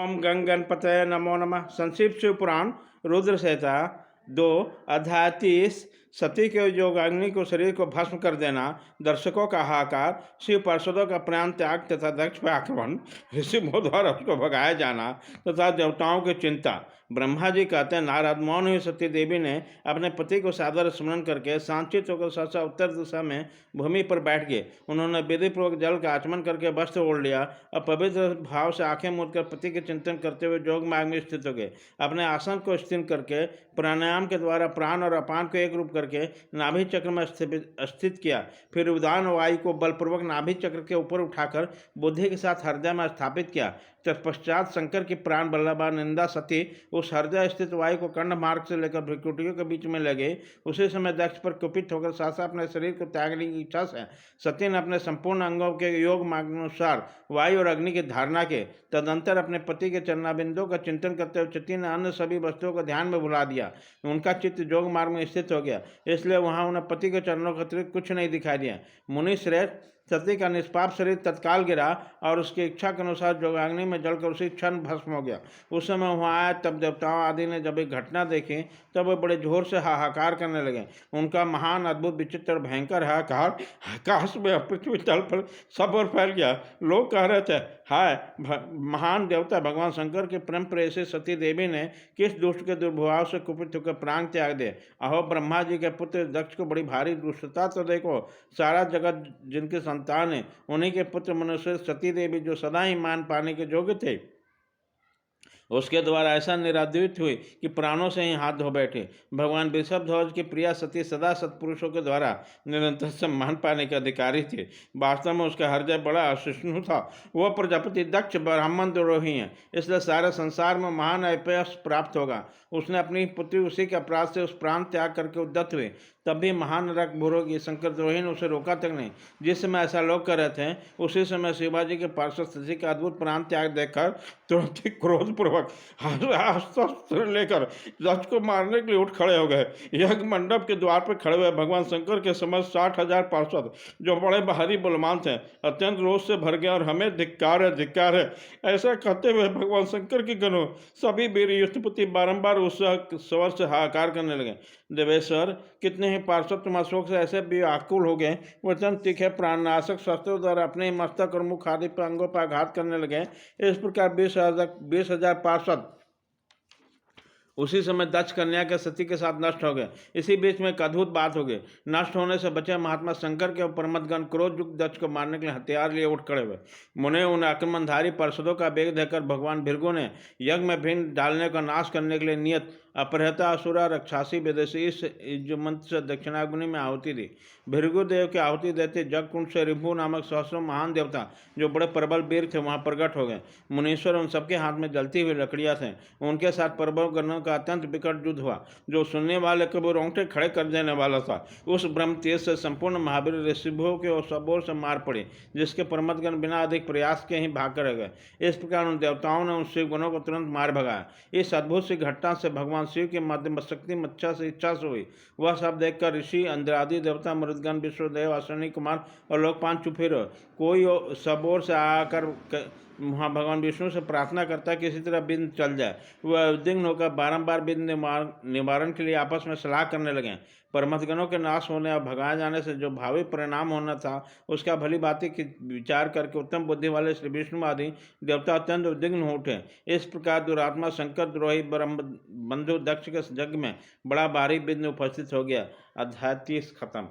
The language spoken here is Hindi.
ओम गंग गणपतये नमो नमः। संक्षिप्त शिव पुराण रुद्र संहिता 2 अध्याय 30। सती के योगाग्नि को शरीर को भस्म कर देना, दर्शकों का हाहाकार, शिव पार्षदों का प्राण त्याग तथा दक्ष पर आक्रमण, ऋषि द्वारा उसको भगाया जाना तथा देवताओं की चिंता। ब्रह्मा जी कहते हैं, नारद मौन हुई सती देवी ने अपने पति को सादर स्मरण करके सांचित होकर सहसा उत्तर दिशा में भूमि पर बैठ गए। उन्होंने विधिपूर्वक जल का आचमन करके वस्त्र ओढ़ लिया और पवित्र भाव से आंखें मूंद कर पति के चिंतन करते हुए योग मार्ग में स्थित हो गए। अपने आसन को स्थिर करके प्राणायाम के द्वारा प्राण और अपान को एक रूप करके नाभि चक्र में स्थित किया। फिर उदान वायु को बलपूर्वक नाभि चक्र के ऊपर उठाकर बुद्धि के साथ हृदय में स्थापित किया। तत्पश्चात शंकर की प्राण बल्लभा निंदा सती उस हृदय स्थित वायु को कंड मार्ग से लेकर भ्रुकुटियों के बीच में ले गई। उसी समय दक्ष पर कुपित होकर सहसा अपने शरीर को त्यागने की इच्छा से सती ने अपने संपूर्ण अंगों के योग मार्गानुसार वायु और अग्नि की धारणा के। तदंतर अपने पति के चरणाबिंदों का चिंतन करते हुए सती ने अन्य सभी वस्तुओं को ध्यान में भुला दिया। उनका चित्त योग मार्ग में स्थित हो गया, इसलिए वहां उन्हें पति के चरणों के अतिरिक्त कुछ नहीं दिखाई दिया। मुनि श्रेष्ठ, सती का निष्पाप शरीर तत्काल गिरा और उसकी इच्छा के अनुसार योगाग्नि में जलकर उसी क्षण भस्म हो गया। उस समय वहाँ आया, तब देवताओं आदि ने जब एक घटना देखी तब वे बड़े जोर से हाहाकार करने लगे। उनका महान अद्भुत विचित्र और भयंकर हाहाकार आकाश में पृथ्वी तल पर सब और फैल गया। लोग कह रहे थे, हाय महान देवता भगवान शंकर के परम प्रेयसी सती देवी ने किस दुष्ट के दुर्भाव से कुपित होकर प्राण त्याग दे। अहो ब्रह्मा जी के पुत्र दक्ष को बड़ी भारी दुष्टता तो देखो। सारा जगत जिनके संतान है उन्हीं के पुत्र मनुष्य सती देवी जो सदा ही मान पाने के योग्य थे, उसके द्वारा ऐसा निरादृत हुई कि प्राणों से ही हाथ धो बैठे। भगवान वृषभध्वज की प्रिया सती सदा सत्पुरुषों के द्वारा निरंतर सम्मान पाने के अधिकारी थे। वास्तव में उसका हृदय बड़ा असहिष्णु था। वह प्रजापति दक्ष ब्राह्मण द्रोही हैं, इसलिए सारे संसार में महान अपयश प्राप्त होगा। उसने अपनी पुत्री उसी के अपराध से उस प्राण त्याग करके उद्यत हुए, तब भी महान नरक भोरोगी शंकर द्रोही ने उसे रोका तक नहीं। जिस समय ऐसा लोग कर रहे थे, उसी समय शिवाजी के पार्षद सती का अद्भुत प्राण त्याग देखकर तुरंत ही क्रोधपूर्वक अस्त्र लेकर दक्ष को मारने के लिए उठ खड़े हो गए। यज्ञ मंडप के द्वार पर खड़े हुए भगवान शंकर के समस्त 60,000 पार्षद, जो बड़े भारी बलवान थे, अत्यंत रोष से भर गए और हमें धिक्कार है ऐसा कहते हुए भगवान शंकर की गणों सभी वीर युद्धपति बारंबार उस स्वर से हाहाकार करने लगे। देवेश्वर, कितने ही पार्षद तुम अशोक से ऐसे भी आकुल हो गए, वो अत्यंत तीखे प्राणनाशक शस्त्रों द्वारा अपने मस्तक और मुख आदि पर अंगों पर आघात करने लगे। इस प्रकार 20,000 पार्षद उसी समय दक्ष कन्या के सती के साथ नष्ट हो गए। इसी बीच में एक अद्भुत बात हो गई। नष्ट होने से बचे महात्मा शंकर के परमतगण क्रोध युक्त दक्ष को मारने के लिए हथियार लिए उठ खड़े हुए। मुने उन आक्रमणधारी पार्षदों का वेग देखकर भगवान भृगु ने यज्ञ में भिन्न डालने का नाश करने के लिए नियत अपहृता असुरा रक्षासी विदेशी इस जो मंत्र से दक्षिणाग्नि में आहुति दी। भृगुदेव की आहुति देते जगकुंड से रिभु नामक सहस्रों महान देवता जो बड़े प्रबल वीर थे वहां प्रकट हो गए। मुनीश्वर उन सबके हाथ में जलती हुई लकड़ियां थे। उनके साथ प्रबल गणों का अत्यंत विकट युद्ध हुआ, जो सुनने वाले को वो रोंगटे खड़े कर देने वाला था। उस ब्रह्म तेज से संपूर्ण महावीर ऋषिभों के सब ओर से मार पड़े, जिसके परमतगण बिना अधिक प्रयास के ही भाग कर गए। इस प्रकार उन देवताओं ने उन शिवगणों को तुरंत मार भगाया। इस अद्भुत सी घटना से भगवान शिव के माध्यम शक्ति मच्छा से इच्छा से हुई। वह सब देखकर ऋषि, इंद्रादि देवता, मरुदगण, विश्वदेव, अश्विनी कुमार और लोकपाल चुप ही रहे। कोई सब ओर से आकर वहाँ भगवान विष्णु से प्रार्थना करता है कि किसी तरह बिंद चल जाए। वह उद्विग्न होकर बारंबार बिंद निवारण के लिए आपस में सलाह करने लगे। परमतगणों के नाश होने और भगाए जाने से जो भावी परिणाम होना था, उसका भली भांति विचार करके उत्तम बुद्धि वाले श्री विष्णु आदि देवता अत्यंत उद्विग्न हो उठे। इस प्रकार दुरात्मा शंकर द्रोही ब्रह्म बंधु दक्ष के यज्ञ में बड़ा भारी बिंद उपस्थित हो गया। अध्याय 30 खत्म।